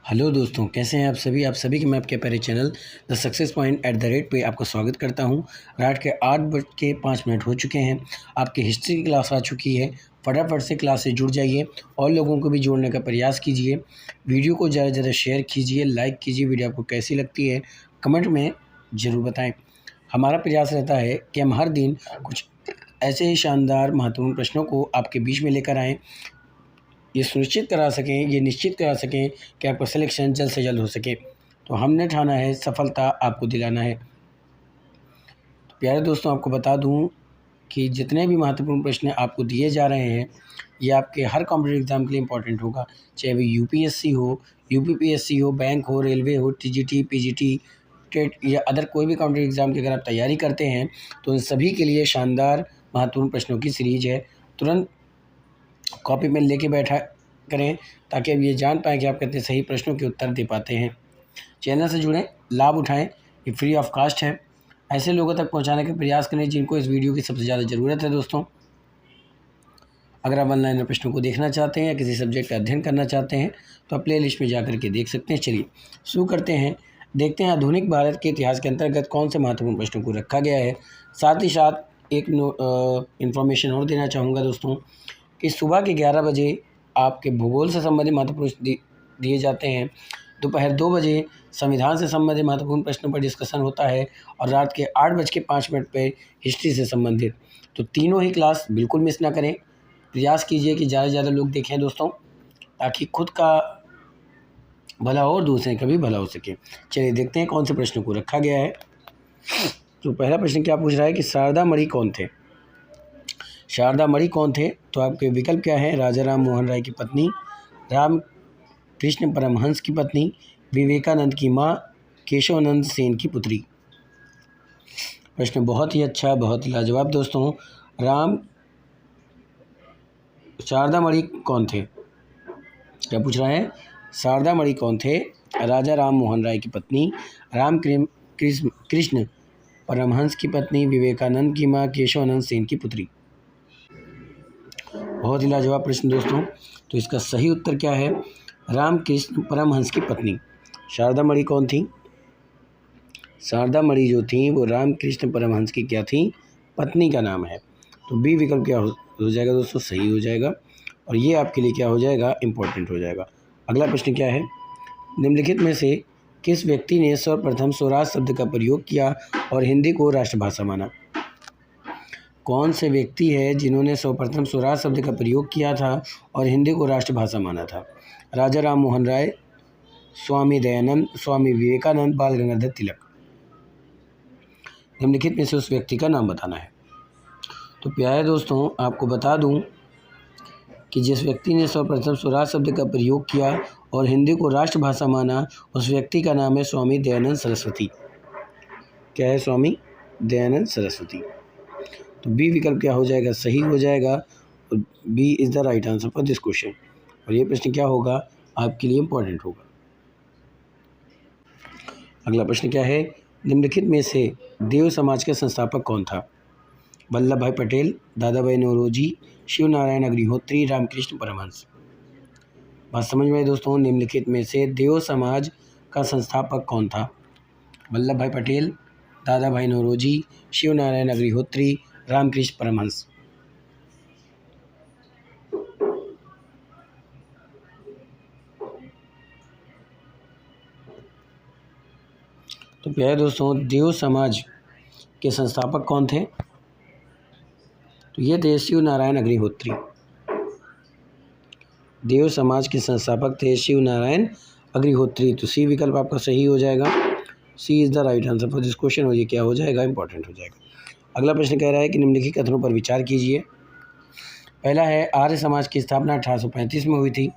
Hello दोस्तों, कैसे हैं आप सभी के मैं आपके प्यारे चैनल द सक्सेस पॉइंट @ पे आपका स्वागत करता हूं। रात के 8:05 हो चुके हैं। आपकी हिस्ट्री की क्लास आ चुकी है। फटाफट से क्लास से जुड़ जाइए और लोगों को भी जोड़ने का प्रयास कीजिए। वीडियो को ज़्यादा से ज़्यादा शेयर कीजिए, लाइक कीजिए। वीडियो आपको कैसी लगती है कमेंट में ज़रूर बताएँ। हमारा प्रयास रहता है कि हम हर दिन कुछ ऐसे ही शानदार महत्वपूर्ण प्रश्नों को आपके बीच में लेकर आएँ, ये निश्चित करा सकें कि आपका सिलेक्शन जल्द से जल्द हो सके। तो हमने ठाना है सफलता आपको दिलाना है। तो प्यारे दोस्तों, आपको बता दूं कि जितने भी महत्वपूर्ण प्रश्न आपको दिए जा रहे हैं, ये आपके हर कॉम्पिटिटिव एग्ज़ाम के लिए इम्पोर्टेंट होगा। चाहे वो यूपीएससी हो, यूपीपीएससी हो, बैंक हो, रेलवे हो, टीजीटी, पीजीटी, टेट या अदर कोई भी कॉम्पिटिटिव एग्ज़ाम की अगर आप तैयारी करते हैं तो उन सभी के लिए शानदार महत्वपूर्ण प्रश्नों की सीरीज है। तुरंत कॉपी पेन लेके बैठा करें ताकि आप ये जान पाएँ कि आप कितने सही प्रश्नों के उत्तर दे पाते हैं। चैनल से जुड़ें, लाभ उठाएं, ये फ्री ऑफ कास्ट है। ऐसे लोगों तक पहुंचाने का प्रयास करें जिनको इस वीडियो की सबसे ज़्यादा ज़रूरत है। दोस्तों, अगर आप ऑनलाइन प्रश्नों को देखना चाहते हैं या किसी सब्जेक्ट का अध्ययन करना चाहते हैं तो आप प्ले लिस्ट में जा के देख सकते हैं। चलिए शुरू करते हैं। देखते हैं आधुनिक भारत के इतिहास के अंतर्गत कौन से महत्वपूर्ण प्रश्नों को रखा गया है। साथ ही साथ एक इन्फॉर्मेशन और देना चाहूँगा दोस्तों कि सुबह के 11 बजे आपके भूगोल से संबंधित महत्वपूर्ण दिए जाते हैं। दोपहर 2 बजे संविधान से संबंधित महत्वपूर्ण प्रश्नों पर डिस्कशन होता है और रात के 8:05 पे हिस्ट्री से संबंधित। तो तीनों ही क्लास बिल्कुल मिस ना करें। प्रयास कीजिए कि ज़्यादा से ज़्यादा लोग देखें दोस्तों, ताकि खुद का भला हो और दूसरे का भी भला हो सके। चलिए देखते हैं कौन से प्रश्नों को रखा गया है। तो पहला प्रश्न क्या पूछ रहा है कि शारदा मणि कौन थे। शारदा मणि कौन थे? तो आपके विकल्प क्या हैं? राजा राम मोहन राय की पत्नी, राम कृष्ण परमहंस की पत्नी, विवेकानंद की माँ, केशवानंद सेन की पुत्री। प्रश्न बहुत ही अच्छा, बहुत ही लाजवाब दोस्तों। शारदा मणि कौन थे? क्या पूछ रहा है? शारदा मणि कौन थे? राजा राम मोहन राय की पत्नी, राम कृष्ण परमहंस की पत्नी, विवेकानंद की माँ, केशवानंद सेन की पुत्री। बहुत ही लाजवाब प्रश्न दोस्तों। तो इसका सही उत्तर क्या है? रामकृष्ण परमहंस की पत्नी। शारदा मणि कौन थी? शारदा मणि जो थी वो रामकृष्ण परमहंस की क्या थी? पत्नी का नाम है। तो बी विकल्प क्या हो जाएगा दोस्तों? सही हो जाएगा और ये आपके लिए क्या हो जाएगा? इम्पोर्टेंट हो जाएगा। अगला प्रश्न क्या है? निम्नलिखित में से किस व्यक्ति ने सर्वप्रथम स्वराज शब्द का प्रयोग किया और हिंदी को राष्ट्रभाषा माना? कौन से व्यक्ति है जिन्होंने सर्वप्रथम स्वराज शब्द का प्रयोग किया था और हिंदी को राष्ट्रभाषा माना था? राजा राम मोहन राय, स्वामी दयानंद, स्वामी विवेकानंद, बाल गंगाधर तिलक। निम्नलिखित में से उस व्यक्ति का नाम बताना है। तो प्यारे दोस्तों, आपको बता दूं कि जिस व्यक्ति ने सर्वप्रथम स्वराज शब्द का प्रयोग किया और हिंदी को राष्ट्रभाषा माना, उस व्यक्ति का नाम है स्वामी दयानंद सरस्वती। क्या है? स्वामी दयानंद सरस्वती। तो बी विकल्प क्या हो जाएगा? सही हो जाएगा और B is the right answer for this question. और ये प्रश्न क्या होगा? आपके लिए इम्पोर्टेंट होगा। अगला प्रश्न क्या है? निम्नलिखित में से देव समाज के संस्थापक कौन था? वल्लभ भाई पटेल, दादा भाई नौरोजी, शिव नारायण अग्निहोत्री, रामकृष्ण परमहंस। बात समझ में आई दोस्तों? निम्नलिखित में से देव समाज का संस्थापक कौन था? वल्लभ भाई पटेल, दादा भाई नौरोजी, शिव नारायण अग्निहोत्री, रामकृष्ण परमहंस। तो प्यारे दोस्तों, देव समाज के संस्थापक कौन थे? तो ये थे शिव नारायण अग्निहोत्री। देव समाज के संस्थापक थे शिव नारायण अग्निहोत्री। तो सी विकल्प आपका सही हो जाएगा। C is the right answer for this question. और ये क्या हो जाएगा? इंपॉर्टेंट हो जाएगा। अगला प्रश्न कह रहा है कि निम्नलिखित कथनों पर विचार कीजिए। पहला है आर्य समाज की स्थापना 1835 में हुई थी।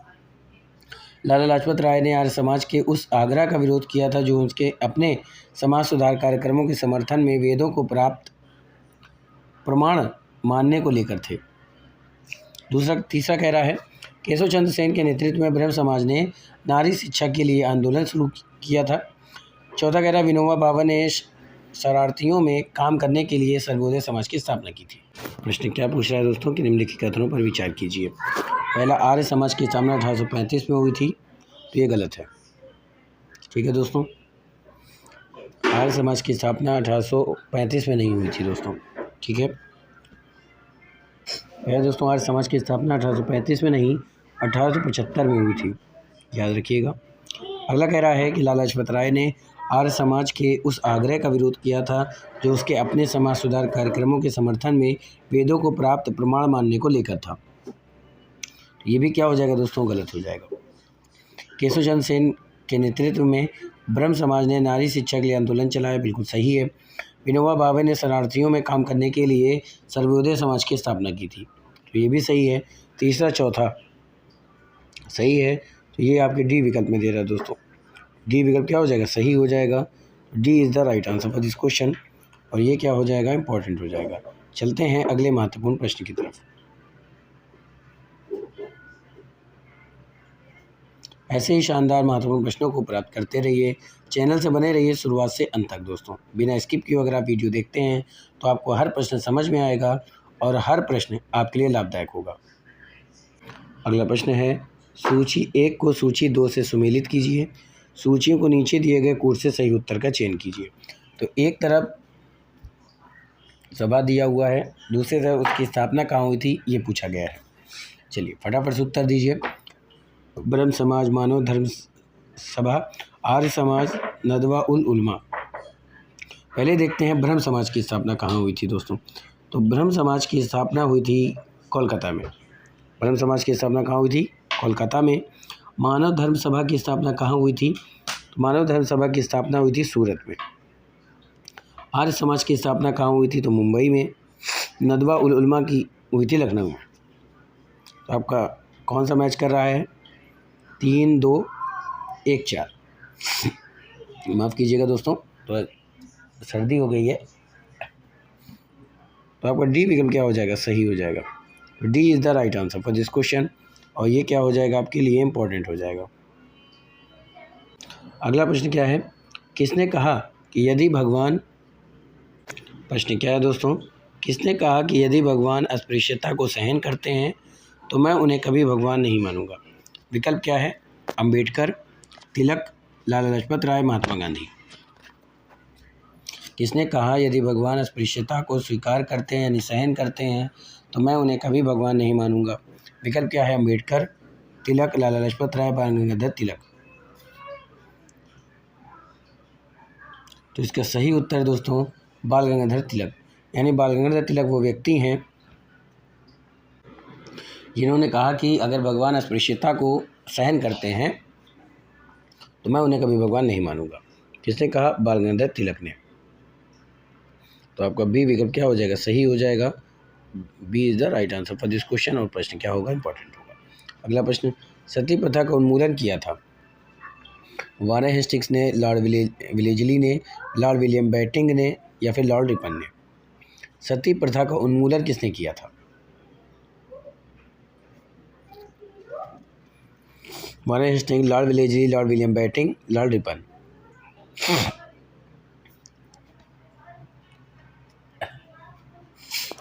लाला लाजपत राय ने आर्य समाज के उस आग्रह का विरोध किया था जो उसके अपने समाज सुधार कार्यक्रमों के समर्थन में वेदों को प्राप्त प्रमाण मानने को लेकर थे। तीसरा कह रहा है केशव चंद्र सेन के नेतृत्व में ब्रह्म समाज ने नारी शिक्षा के लिए आंदोलन शुरू किया था। चौथा कह रहा है विनोबा भावे ने शरणार्थियों में काम करने के लिए सर्वोदय समाज की स्थापना की थी। प्रश्न क्या पूछ रहा है दोस्तों कि निम्नलिखित कथनों पर विचार कीजिए। पहला, आर्य समाज की स्थापना 1835 में हुई थी, तो ये गलत है। ठीक है दोस्तों। आर्य समाज की स्थापना 1835 में नहीं हुई थी दोस्तों। ठीक है दोस्तों, आर्य समाज की स्थापना 1835 में नहीं 1875 में हुई थी, याद रखिएगा। अगला कह रहा है कि लाला लाजपत राय ने आर्य समाज के उस आग्रह का विरोध किया था जो उसके अपने समाज सुधार कार्यक्रमों के समर्थन में वेदों को प्राप्त प्रमाण मानने को लेकर था। ये भी क्या हो जाएगा दोस्तों, गलत हो जाएगा। केशव चंद्र सेन के नेतृत्व में ब्रह्म समाज ने नारी शिक्षा के लिए आंदोलन चलाया, बिल्कुल सही है। विनोबा भावे ने शरणार्थियों में काम करने के लिए सर्वोदय समाज की स्थापना की थी, तो ये भी सही है। तीसरा चौथा सही है, तो ये आपके डी विकल्प में दे रहा है दोस्तों। डी विकल्प क्या हो जाएगा, सही हो जाएगा। D is the right answer for this question, और ये क्या हो जाएगा, इंपॉर्टेंट हो जाएगा। चलते हैं अगले महत्वपूर्ण प्रश्न की तरफ। ऐसे ही शानदार महत्वपूर्ण प्रश्नों को प्राप्त करते रहिए, चैनल से बने रहिए शुरुआत से अंत तक दोस्तों। बिना स्किप किए अगर आप वीडियो देखते हैं तो आपको हर प्रश्न समझ में आएगा और हर प्रश्न आपके लिए लाभदायक होगा। अगला प्रश्न है, सूची 1 को सूची 2 से सुमेलित कीजिए। सूचियों को नीचे दिए गए कोड से सही उत्तर का चयन कीजिए। तो एक तरफ सभा दिया हुआ है, दूसरी तरफ उसकी स्थापना कहाँ हुई थी ये पूछा गया है। चलिए फटाफट से उत्तर दीजिए। ब्रह्म समाज, मानव धर्म सभा, आर्य समाज, नदवा उल उलमा। पहले देखते हैं ब्रह्म समाज की स्थापना कहाँ हुई थी दोस्तों। तो ब्रह्म समाज की स्थापना हुई थी कोलकाता में। ब्रह्म समाज की स्थापना कहाँ हुई थी, कोलकाता में। मानव धर्म सभा की स्थापना कहाँ हुई थी, तो मानव धर्म सभा की स्थापना हुई थी सूरत में। आर्य समाज की स्थापना कहाँ हुई थी, तो मुंबई में। नदवा उल उलमा की हुई थी लखनऊ में। तो आपका कौन सा मैच कर रहा है, 3, 2, 1, 4। माफ़ कीजिएगा दोस्तों, तो सर्दी हो गई है। तो आपका डी विकल्प क्या हो जाएगा, सही हो जाएगा। तो D is the right answer for this question, और ये क्या हो जाएगा आपके लिए, इम्पोर्टेंट हो जाएगा। अगला प्रश्न क्या है, किसने कहा कि यदि भगवान, प्रश्न क्या है दोस्तों, किसने कहा कि यदि भगवान अस्पृश्यता को सहन करते हैं तो मैं उन्हें कभी भगवान नहीं मानूंगा। विकल्प क्या है, अंबेडकर, तिलक, लाला लाजपत राय, महात्मा गांधी। किसने कहा यदि भगवान अस्पृश्यता को स्वीकार करते हैं यानी सहन करते हैं तो मैं उन्हें कभी भगवान नहीं मानूंगा। विकल्प क्या है, अंबेडकर, तिलक, लाला लाजपत राय, बाल गंगाधर तिलक। तो इसका सही उत्तर दोस्तों बाल गंगाधर तिलक, यानी बाल गंगाधर तिलक वो व्यक्ति हैं जिन्होंने कहा कि अगर भगवान अस्पृश्यता को सहन करते हैं तो मैं उन्हें कभी भगवान नहीं मानूंगा। किसने कहा, बाल गंगाधर तिलक ने। तो आपका बी विकल्प क्या हो जाएगा, सही हो जाएगा। B is the right answer for this question, और प्रश्न क्या होगा, इंपॉर्टेंट होगा। अगला प्रश्न, सती प्रथा का उन्मूलन किया था वारेन हेस्टिंग्स ने, लॉर्ड विलेजली ने, लॉर्ड विलियम बेंटिंक ने, या फिर लॉर्ड रिपन ने। सती प्रथा का उन्मूलन किसने किया था, Warren Hastings, Lord Wellesley, Lord William Bentinck, Lord Ripon.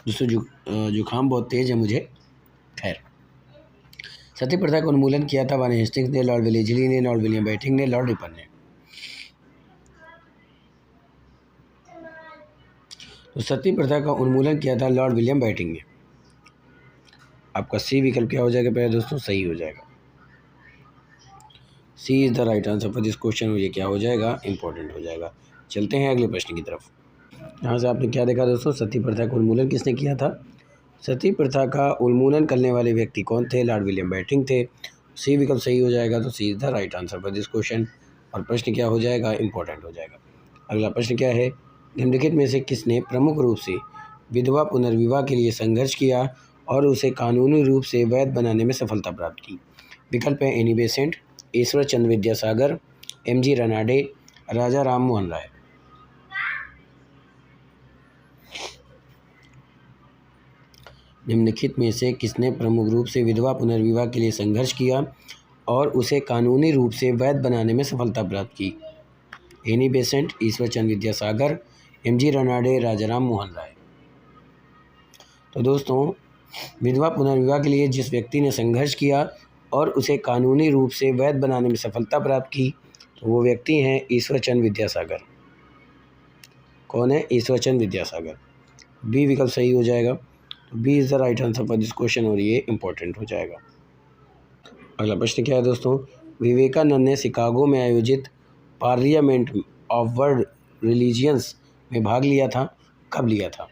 दोस्तों जुकाम बहुत तेज़ है मुझे, खैर। सती प्रथा का उन्मूलन किया था वारेन हेस्टिंग्स ने, लॉर्ड विलेजली ने, लॉर्ड विलियम बेंटिंक ने, लॉर्ड रिपन ने। तो सती प्रथा का उन्मूलन किया था लॉर्ड विलियम बेंटिंक ने। आपका सी विकल्प क्या हो जाएगा पहले दोस्तों, सही हो जाएगा। C is the right answer for this question, ये क्या हो जाएगा, इंपॉर्टेंट हो जाएगा। चलते हैं अगले प्रश्न की तरफ। यहाँ से आपने क्या देखा दोस्तों, सती प्रथा का उन्मूलन किसने किया था। सती प्रथा का उन्मूलन करने वाले व्यक्ति कौन थे, लॉर्ड विलियम बेंटिंक थे। सी विकल्प सही हो जाएगा। तो C is the right answer for this question, और प्रश्न क्या हो जाएगा, इंपॉर्टेंट हो जाएगा। अगला प्रश्न क्या है, निम्नलिखित में से किसने प्रमुख रूप से विधवा पुनर्विवाह के लिए संघर्ष किया और उसे कानूनी रूप से वैध बनाने में सफलता प्राप्त की। विकल्प है Annie Besant, Ishwar Chandra Vidyasagar, MG. Ranade, राजा राम मोहन राय। निम्नलिखित में से किसने प्रमुख रूप से विधवा पुनर्विवाह के लिए संघर्ष किया और उसे कानूनी रूप से वैध बनाने में सफलता प्राप्त की। Annie Besant, Ishwar Chandra Vidyasagar, MG. Ranade, Rajaram Mohan Roy. तो दोस्तों विधवा पुनर्विवाह के लिए जिस व्यक्ति ने संघर्ष किया और उसे कानूनी रूप से वैध बनाने में सफलता प्राप्त की, तो वो व्यक्ति हैं ईश्वरचंद्र विद्यासागर। कौन है? ईश्वरचंद्र विद्यासागर। बी विकल्प सही हो जाएगा। तो B is the right answer for this question और ये इंपॉर्टेंट हो जाएगा। अगला प्रश्न क्या है दोस्तों? विवेकानंद ने शिकागो में आयोजित पार्लियामेंट ऑफ वर्ल्ड रिलीजियंस में भाग लिया था। कब लिया था?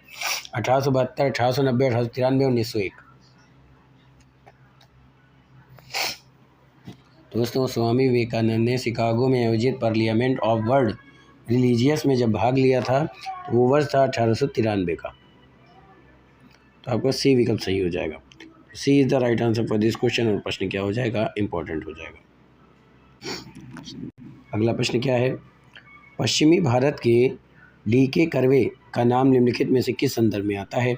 1872, 1890, 1893, 1901। दोस्तों, स्वामी विवेकानंद ने शिकागो में आयोजित पार्लियामेंट ऑफ वर्ल्ड रिलीजियस में जब भाग लिया था तो वो वर्ष था 1893 का। तो आपका सी विकल्प सही हो जाएगा। C is the right answer for this question और प्रश्न क्या हो जाएगा? इंपॉर्टेंट हो जाएगा। अगला प्रश्न क्या है? पश्चिमी भारत के डी.के. कर्वे का नाम निम्नलिखित में से किस संदर्भ में आता है?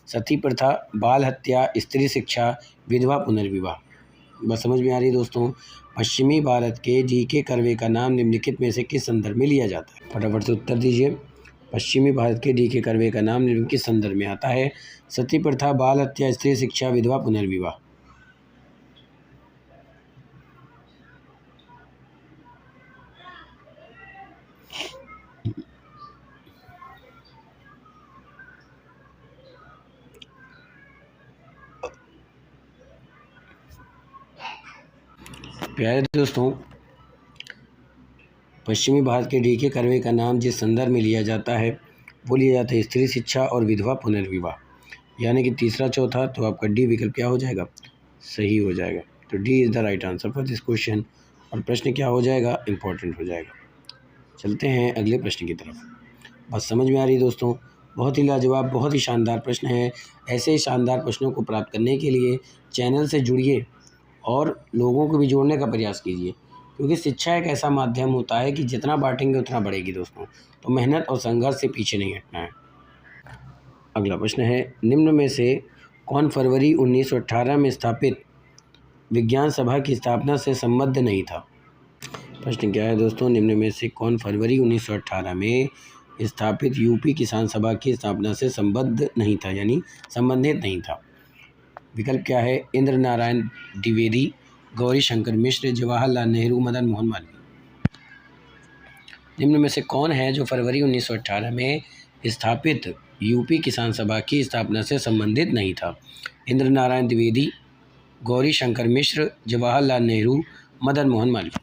सती प्रथा, बाल हत्या, स्त्री शिक्षा, विधवा पुनर्विवाह। बस समझ में आ रही है दोस्तों? पश्चिमी भारत के डी.के. कर्वे का नाम निम्नलिखित में से किस संदर्भ में लिया जाता है? फटाफट से उत्तर दीजिए। पश्चिमी भारत के डी.के. कर्वे का नाम निम्न किस संदर्भ में आता है? सती प्रथा, बाल हत्या, स्त्री शिक्षा, विधवा पुनर्विवाह। प्यारे दोस्तों, पश्चिमी भारत के डी.के. कर्वे का नाम जिस संदर्भ में लिया जाता है वो लिया जाता है स्त्री शिक्षा और विधवा पुनर्विवाह, यानी कि तीसरा चौथा। तो आपका डी विकल्प क्या हो जाएगा? सही हो जाएगा। तो D is the right answer for this question और प्रश्न क्या हो जाएगा? इंपॉर्टेंट हो जाएगा। चलते हैं अगले प्रश्न की तरफ। बस समझ में आ रही है दोस्तों? बहुत ही लाजवाब, बहुत ही शानदार प्रश्न है। ऐसे ही शानदार प्रश्नों को प्राप्त करने के लिए चैनल से जुड़िए और लोगों को भी जोड़ने का प्रयास कीजिए, क्योंकि शिक्षा एक ऐसा माध्यम होता है कि जितना बांटेंगे उतना बढ़ेगी दोस्तों। तो मेहनत और संघर्ष से पीछे नहीं हटना है। अगला प्रश्न है, निम्न में से कौन फरवरी 1918 में स्थापित विज्ञान सभा की स्थापना से संबद्ध नहीं था? प्रश्न क्या है दोस्तों? निम्न में से कौन फरवरी 1918 में स्थापित यूपी किसान सभा की स्थापना से संबद्ध नहीं था, यानी संबंधित नहीं था? विकल्प क्या है? इंद्र नारायण द्विवेदी, गौरी शंकर मिश्र, जवाहरलाल नेहरू, मदन मोहन मालवीय। निम्न में से कौन है जो फरवरी 1918 में स्थापित यूपी किसान सभा की स्थापना से संबंधित नहीं था? इंद्र नारायण द्विवेदी, गौरी शंकर मिश्र, जवाहरलाल नेहरू, मदन मोहन मालवीय।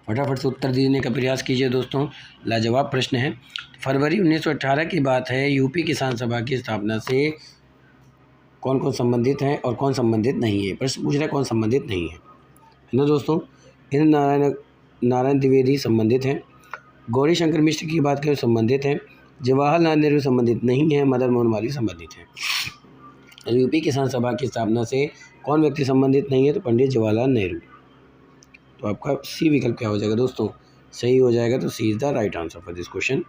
फटाफट से उत्तर देने का प्रयास कीजिए दोस्तों, लाजवाब प्रश्न है। फरवरी 1918 की बात है। यूपी किसान सभा की स्थापना से कौन कौन संबंधित हैं और कौन संबंधित नहीं है? प्रश्न पूछ रहा है कौन संबंधित नहीं है ना दोस्तों? इंद्र नारायण द्विवेदी संबंधित हैं, गौरी शंकर मिश्र की बात करें संबंधित हैं, जवाहरलाल नेहरू संबंधित नहीं है, मदन मोहन मालवीय संबंधित हैं। यूपी किसान सभा की स्थापना से कौन व्यक्ति संबंधित नहीं है? तो पंडित जवाहरलाल नेहरू। तो आपका सी विकल्प क्या हो जाएगा दोस्तों? सही हो जाएगा। तो C is the right answer for this question.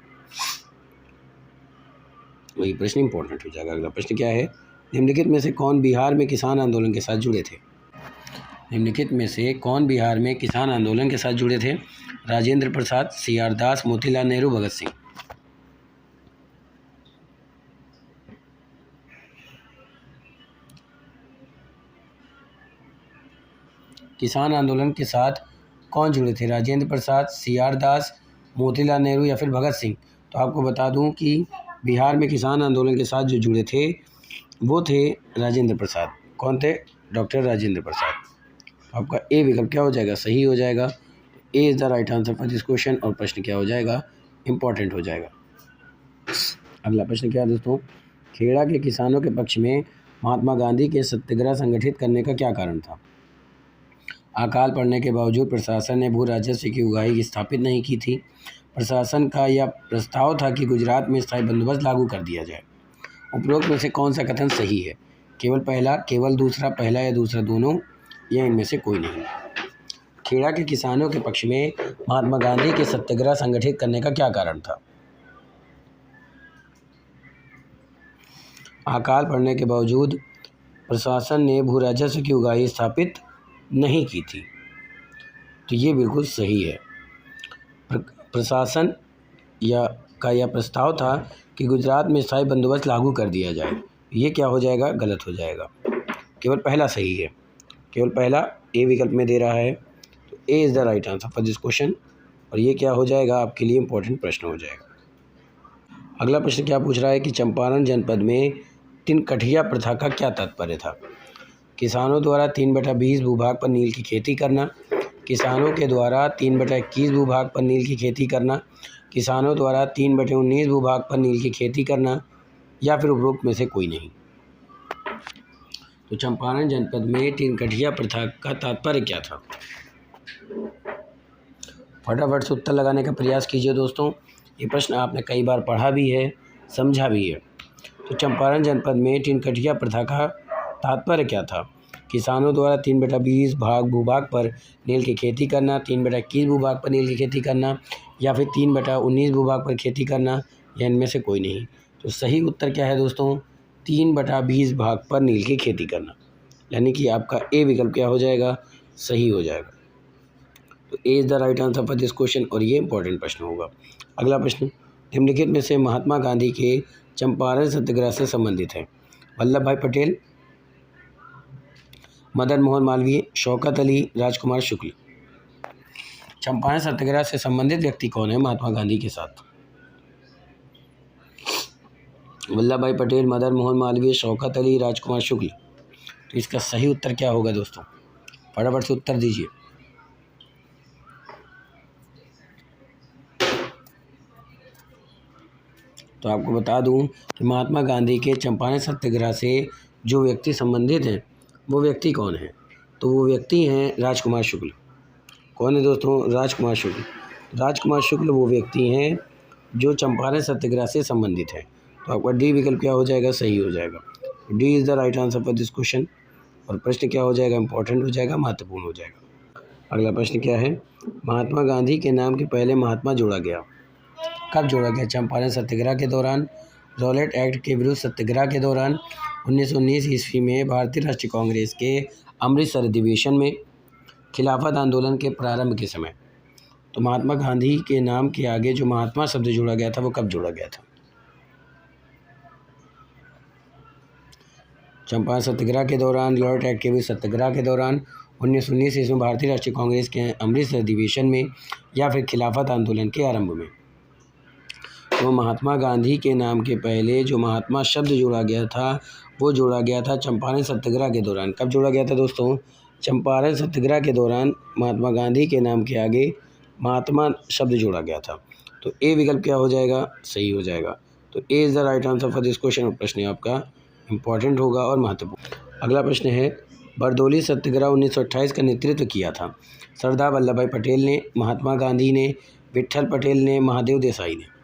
वही प्रश्न इंपॉर्टेंट हो जाएगा। अगला प्रश्न क्या है? निम्नलिखित में से कौन बिहार में किसान आंदोलन के साथ जुड़े थे? निम्नलिखित में से कौन बिहार में किसान आंदोलन के साथ जुड़े थे? राजेंद्र प्रसाद, सी.आर. दास, मोतीलाल नेहरू, भगत सिंह। किसान आंदोलन के साथ कौन जुड़े थे? राजेंद्र प्रसाद, सी.आर. दास, मोतीलाल नेहरू या फिर भगत सिंह। तो आपको बता दूं कि बिहार में किसान आंदोलन के साथ जो जुड़े थे वो थे राजेंद्र प्रसाद। कौन थे? डॉक्टर राजेंद्र प्रसाद। आपका ए विकल्प क्या हो जाएगा? सही हो जाएगा। A is the right answer for this question और प्रश्न क्या हो जाएगा? इंपॉर्टेंट हो जाएगा। अगला प्रश्न क्या है दोस्तों? खेड़ा के किसानों के पक्ष में महात्मा गांधी के सत्याग्रह संगठित करने का क्या कारण था? अकाल पड़ने के बावजूद प्रशासन ने भू राजस्व की उगाही स्थापित नहीं की थी। प्रशासन का यह प्रस्ताव था कि गुजरात में स्थायी बंदोबस्त लागू कर दिया जाए। उपरोक्त में से कौन सा कथन सही है? केवल पहला, केवल दूसरा, पहला या दूसरा दोनों, या इनमें से कोई नहीं? खेड़ा के किसानों के पक्ष में महात्मा गांधी के सत्याग्रह संगठित करने का क्या कारण था? अकाल पड़ने के बावजूद प्रशासन ने भू राजस्व की उगाही स्थापित नहीं की थी। तो ये बिल्कुल सही है। प्रशासन का यह प्रस्ताव था कि गुजरात में स्थायी बंदोबस्त लागू कर दिया जाए। ये क्या हो जाएगा? गलत हो जाएगा। केवल पहला सही है, केवल पहला ए विकल्प में दे रहा है, तो A is the right answer for this question. और ये क्या हो जाएगा? आपके लिए इंपॉर्टेंट प्रश्न हो जाएगा। अगला प्रश्न क्या पूछ रहा है कि चंपारण जनपद में तिनकठिया प्रथा का क्या तात्पर्य था? किसानों द्वारा 3/20 भूभाग पर नील की खेती करना, किसानों के द्वारा 3/21 भूभाग पर नील की खेती करना, किसानों द्वारा 3/19 भूभाग पर नील की खेती करना, या फिर उपरोक्त में से कोई नहीं। तो चंपारण जनपद में तिनकठिया प्रथा का तात्पर्य क्या था? फटाफट से उत्तर लगाने का प्रयास कीजिए दोस्तों। ये प्रश्न आपने कई बार पढ़ा भी है, समझा भी है। तो चंपारण जनपद में तिनकठिया प्रथा का तात्पर्य क्या था? किसानों द्वारा 3/20 भूभाग पर नील की खेती करना, 3/21 भूभाग पर नील की खेती करना, या फिर 3/19 भूभाग पर खेती करना, या इनमें से कोई नहीं। तो सही उत्तर क्या है दोस्तों? 3/20 भाग पर नील की खेती करना, यानी कि आपका ए विकल्प क्या हो जाएगा? सही हो जाएगा। तो A is the right answer for this question, और ये इंपॉर्टेंट प्रश्न होगा। अगला प्रश्न, निम्नलिखित में से महात्मा गांधी के चंपारण सत्याग्रह से संबंधित है? वल्लभ भाई पटेल, मदन मोहन मालवीय, शौकत अली, राजकुमार शुक्ल। चंपारण सत्याग्रह से संबंधित व्यक्ति कौन है महात्मा गांधी के साथ? वल्लभ भाई पटेल, मदन मोहन मालवीय, शौकत अली, राजकुमार शुक्ल। तो इसका सही उत्तर क्या होगा दोस्तों? फटाफट से उत्तर दीजिए। तो आपको बता दूं कि महात्मा गांधी के चंपारण सत्याग्रह से जो व्यक्ति संबंधित हैं वो व्यक्ति कौन है? तो वो व्यक्ति हैं राजकुमार शुक्ल। कौन है दोस्तों? राजकुमार शुक्ल। राजकुमार शुक्ल वो व्यक्ति हैं जो चंपारण सत्याग्रह से संबंधित है। तो आपका डी विकल्प क्या हो जाएगा? सही हो जाएगा। D is the right answer for this question. और प्रश्न क्या हो जाएगा? इंपॉर्टेंट हो जाएगा, महत्वपूर्ण हो जाएगा। अगला प्रश्न क्या है? महात्मा गांधी के नाम के पहले महात्मा जोड़ा गया। कब जोड़ा गया? चंपारण सत्याग्रह के दौरान, रॉलेट एक्ट के विरुद्ध सत्याग्रह के दौरान, 1919 ईस्वी में भारतीय राष्ट्रीय कांग्रेस के अमृतसर अधिवेशन में, खिलाफत आंदोलन के प्रारंभ के समय। तो महात्मा गांधी के नाम के आगे जो महात्मा शब्द जोड़ा गया था वो कब जोड़ा गया था? चंपारण सत्याग्रह के दौरान, रॉलेट एक्ट के विरुद्ध सत्याग्रह के दौरान, 1919 ईस्वी में भारतीय राष्ट्रीय कांग्रेस के अमृतसर अधिवेशन में, या फिर खिलाफत आंदोलन के आरंभ में। तो महात्मा गांधी के नाम के पहले जो महात्मा शब्द जोड़ा गया था वो जोड़ा गया था चंपारण सत्याग्रह के दौरान। कब जोड़ा गया था दोस्तों? चंपारण सत्याग्रह के दौरान महात्मा गांधी के नाम के आगे महात्मा शब्द जोड़ा गया था। तो ए विकल्प क्या हो जाएगा? सही हो जाएगा। तो A is the right answer for this question. और प्रश्न आपका इंपॉर्टेंट होगा और महत्वपूर्ण। अगला प्रश्न है, बरदौली सत्याग्रह 1928 का नेतृत्व किया था? सरदार वल्लभ भाई पटेल ने, महात्मा गांधी ने, विट्ठल पटेल ने, महादेव देसाई ने।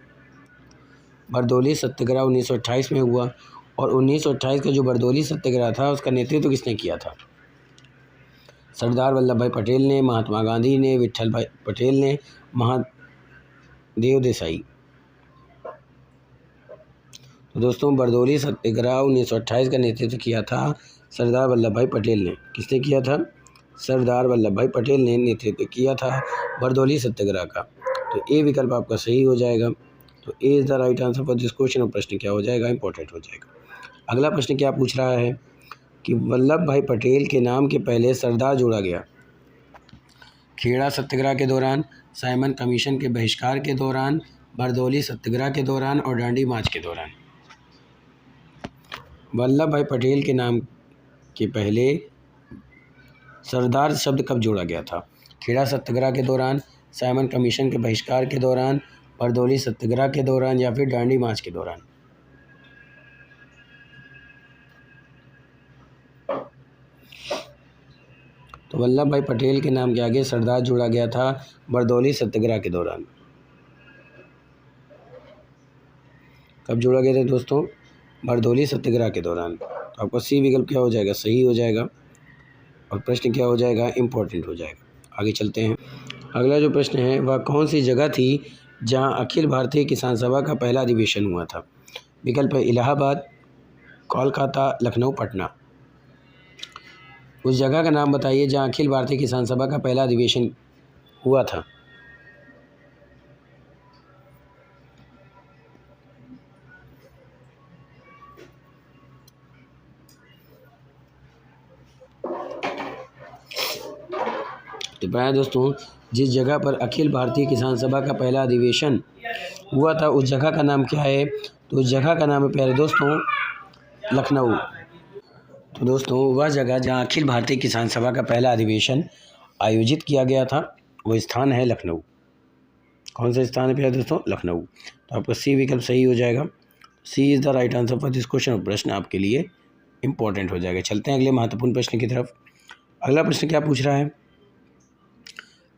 बरदौली सत्याग्रह 1928 में हुआ, और 1928 का जो बरदौली सत्याग्रह था उसका नेतृत्व किसने किया था? सरदार वल्लभ भाई पटेल ने, महात्मा गांधी ने, विट्ठल भाई पटेल ने, महादेव देसाई। तो दोस्तों बरदौली सत्याग्रह 1928 का नेतृत्व किया था सरदार वल्लभ भाई पटेल ने। किसने किया था? सरदार वल्लभ भाई पटेल ने नेतृत्व किया था बरदौली सत्याग्रह का। तो ए विकल्प आपका सही हो जाएगा। तो A is the right answer for this question. और प्रश्न क्या हो जाएगा? इंपॉर्टेंट हो जाएगा। अगला प्रश्न क्या पूछ रहा है कि वल्लभ भाई पटेल के नाम के पहले सरदार जोड़ा गया? खेड़ा सत्याग्रह के दौरान, साइमन कमीशन के बहिष्कार के दौरान, बरदौली सत्याग्रह के दौरान, और डांडी मार्च के दौरान। वल्लभ भाई पटेल के नाम के पहले सरदार शब्द कब जोड़ा गया था? खेड़ा सत्याग्रह के दौरान, साइमन कमीशन के बहिष्कार के दौरान, बरदौली सत्याग्रह के दौरान, या फिर डांडी मार्च के दौरान। तो वल्लभ भाई पटेल के नाम के आगे सरदार जोड़ा गया था बरदौली सत्याग्रह के दौरान। कब जोड़ा गया था दोस्तों? बरदौली सत्याग्रह के दौरान। तो आपका सी विकल्प क्या हो जाएगा? सही हो जाएगा। और प्रश्न क्या हो जाएगा? इंपॉर्टेंट हो जाएगा। आगे चलते हैं। अगला जो प्रश्न है वह कौन सी जगह थी जहां अखिल भारतीय किसान सभा का पहला अधिवेशन हुआ था? विकल्प है इलाहाबाद, कोलकाता, लखनऊ, पटना। उस जगह का नाम बताइए जहां अखिल भारतीय किसान सभा का पहला अधिवेशन हुआ था। तो प्यारे दोस्तों, जिस जगह पर अखिल भारतीय किसान सभा का पहला अधिवेशन हुआ था उस जगह का नाम क्या है? तो उस जगह का नाम है प्यारे दोस्तों लखनऊ। तो दोस्तों, वह जगह जहाँ अखिल भारतीय किसान सभा का पहला अधिवेशन आयोजित किया गया था वो स्थान है लखनऊ। कौन सा स्थान है प्यारे दोस्तों? लखनऊ। तो आपका सी विकल्प सही हो जाएगा। C is the right answer for this question. प्रश्न आपके लिए इंपॉर्टेंट हो जाएगा। चलते हैं अगले महत्वपूर्ण प्रश्न की तरफ। अगला प्रश्न क्या पूछ रहा है?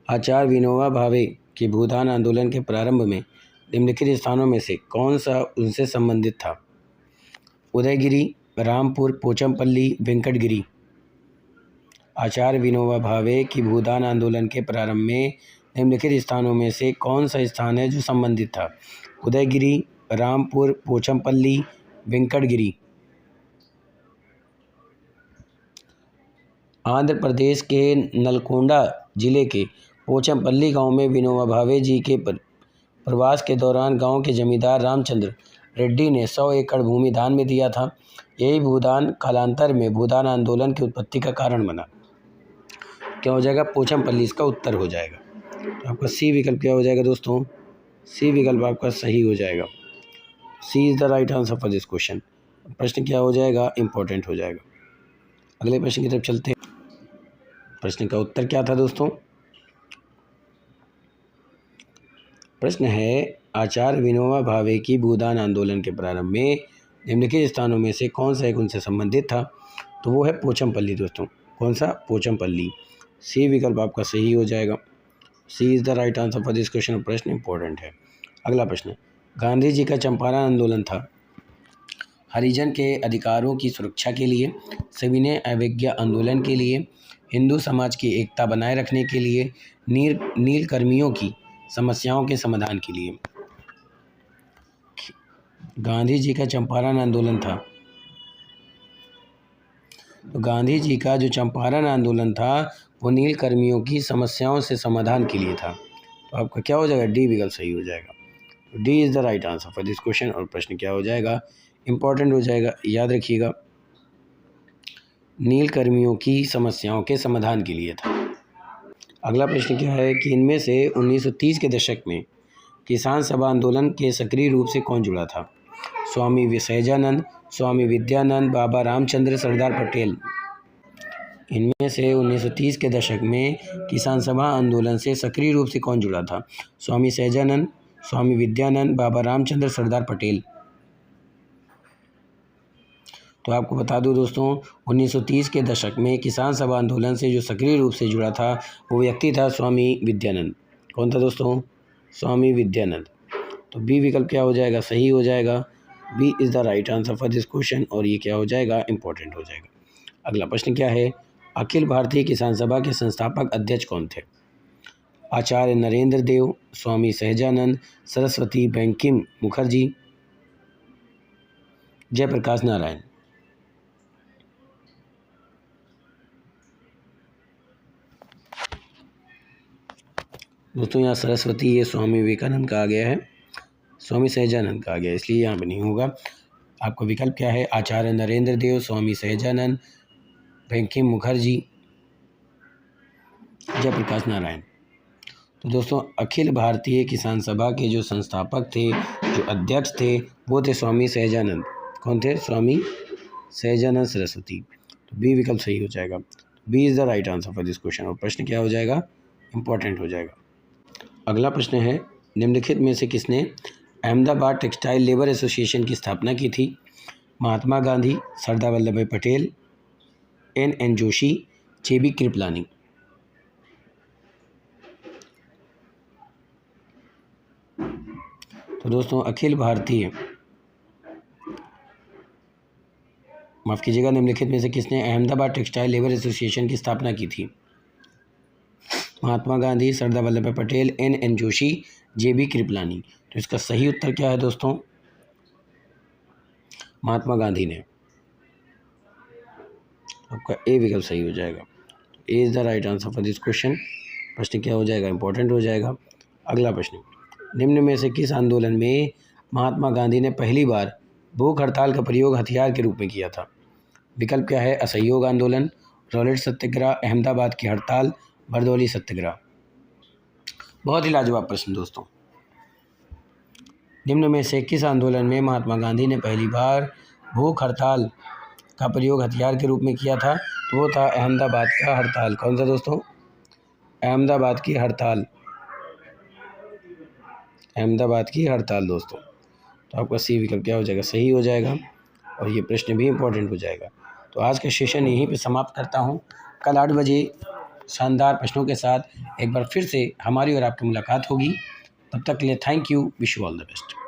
आचार्य विनोबा भावे के भूदान आंदोलन के प्रारंभ में निम्नलिखित स्थानों में से कौन सा उनसे संबंधित था? उदयगिरी, रामपुर, पोचमपल्ली, वेंकटगिरी। आचार्य विनोबा भावे की भूदान आंदोलन के प्रारंभ में निम्नलिखित स्थानों में से कौन सा स्थान है जो संबंधित था? उदयगिरी, रामपुर, पोचमपल्ली, वेंकटगिरी। आंध्र प्रदेश के नलगोंडा जिले के पोचमपल्ली गांव में विनोबा भावे जी के प्रवास के दौरान गांव के जमींदार रामचंद्र रेड्डी ने 100 एकड़ भूमि दान में दिया था। यही भूदान कालांतर में भूदान आंदोलन की उत्पत्ति का कारण बना। क्या हो जाएगा? पोचमपल्ली इसका उत्तर हो जाएगा। तो आपका सी विकल्प क्या हो जाएगा दोस्तों? सी विकल्प आपका सही हो जाएगा। C is the right answer for this question. प्रश्न क्या हो जाएगा? इंपॉर्टेंट हो जाएगा। अगले प्रश्न की तरफ चलते हैं। प्रश्न का उत्तर क्या था दोस्तों? प्रश्न है आचार्य विनोबा भावे की भूदान आंदोलन के प्रारंभ में निम्नलिखित स्थानों में से कौन सा एक उनसे संबंधित था? तो वो है पोचमपल्ली दोस्तों। कौन सा? पोचमपल्ली। सी विकल्प आपका सही हो जाएगा। C is the right answer for this question. प्रश्न इंपॉर्टेंट है। अगला प्रश्न, गांधी जी का चंपारण आंदोलन था हरिजन के अधिकारों की सुरक्षा के लिए, सविनय अवज्ञा आंदोलन के लिए, हिंदू समाज की एकता बनाए रखने के लिए, नील कर्मियों की समस्याओं के समाधान के लिए। गांधी जी का चंपारण आंदोलन था, तो गांधी जी का जो चंपारण आंदोलन था वो नील कर्मियों की समस्याओं से समाधान के लिए था। तो आपका क्या हो जाएगा? डी विकल्प सही हो जाएगा। D is the right answer for this question. और प्रश्न क्या हो जाएगा? इंपॉर्टेंट हो जाएगा, याद रखिएगा। नील कर्मियों की समस्याओं के समाधान के लिए था। अगला प्रश्न क्या है कि इनमें से 1930 के दशक में किसान सभा आंदोलन के सक्रिय रूप से कौन जुड़ा था? स्वामी सहजानंद, स्वामी विद्यानंद, बाबा रामचंद्र, सरदार पटेल। इनमें से 1930 के दशक में किसान सभा आंदोलन से सक्रिय रूप से कौन जुड़ा था? स्वामी सहजानंद, स्वामी विद्यानंद, बाबा रामचंद्र, सरदार पटेल। तो आपको बता दूं दोस्तों, 1930 के दशक में किसान सभा आंदोलन से जो सक्रिय रूप से जुड़ा था वो व्यक्ति था स्वामी विद्यानंद। कौन था दोस्तों? स्वामी विद्यानंद। तो बी विकल्प क्या हो जाएगा? सही हो जाएगा। B is the right answer for this question. और ये क्या हो जाएगा? इंपॉर्टेंट हो जाएगा। अगला प्रश्न क्या है? अखिल भारतीय किसान सभा के संस्थापक अध्यक्ष कौन थे? आचार्य नरेंद्र देव, स्वामी सहजानंद, सरस्वती बंकिम मुखर्जी, जयप्रकाश नारायण। दोस्तों यहाँ सरस्वती ये स्वामी विवेकानंद का आ गया है, स्वामी सहजानंद का आ गया, इसलिए यहाँ पे नहीं होगा। आपका विकल्प क्या है? आचार्य नरेंद्र देव, स्वामी सहजानंद, बंकिम मुखर्जी, जयप्रकाश नारायण। तो दोस्तों अखिल भारतीय किसान सभा के जो संस्थापक थे, जो अध्यक्ष थे, वो थे स्वामी सहजानंद। कौन थे? स्वामी सहजानंद सरस्वती। तो बी विकल्प सही हो जाएगा। B is the right answer for this question. और प्रश्न क्या हो जाएगा? इंपॉर्टेंट हो जाएगा। अगला प्रश्न है, निम्नलिखित में से किसने अहमदाबाद टेक्सटाइल लेबर एसोसिएशन की स्थापना की थी? महात्मा गांधी, सरदार वल्लभ भाई पटेल, एन जोशी, जेबी कृपलानी। तो दोस्तों अखिल भारतीय, माफ़ कीजिएगा, निम्नलिखित में से किसने अहमदाबाद टेक्सटाइल लेबर एसोसिएशन की स्थापना की थी? महात्मा गांधी, सरदार वल्लभ भाई पटेल, एन जोशी, जेबी कृपलानी। तो इसका सही उत्तर क्या है दोस्तों? महात्मा गांधी ने। आपका ए विकल्प सही हो जाएगा। A is the right answer for this question. प्रश्न क्या हो जाएगा? इंपॉर्टेंट हो जाएगा। अगला प्रश्न, निम्न में से किस आंदोलन में महात्मा गांधी ने पहली बार भूख हड़ताल का प्रयोग हथियार के रूप में किया था? विकल्प क्या है? असहयोग आंदोलन, रॉलेट सत्याग्रह, अहमदाबाद की हड़ताल, बरदौली सत्याग्रह। बहुत ही लाजवाब प्रश्न दोस्तों। निम्न में से किस आंदोलन में महात्मा गांधी ने पहली बार भूख हड़ताल का प्रयोग हथियार के रूप में किया था? तो वो था अहमदाबाद का हड़ताल। कौन सा दोस्तों? अहमदाबाद की हड़ताल। अहमदाबाद की हड़ताल दोस्तों। तो आपका सी विकल्प क्या हो जाएगा? सही हो जाएगा और ये प्रश्न भी इम्पोर्टेंट हो जाएगा। तो आज का सेशन यहीं पे समाप्त करता हूँ। कल 8 बजे शानदार प्रश्नों के साथ एक बार फिर से हमारी और आपकी मुलाकात होगी। तब तक के लिए thank you, wish you all the best.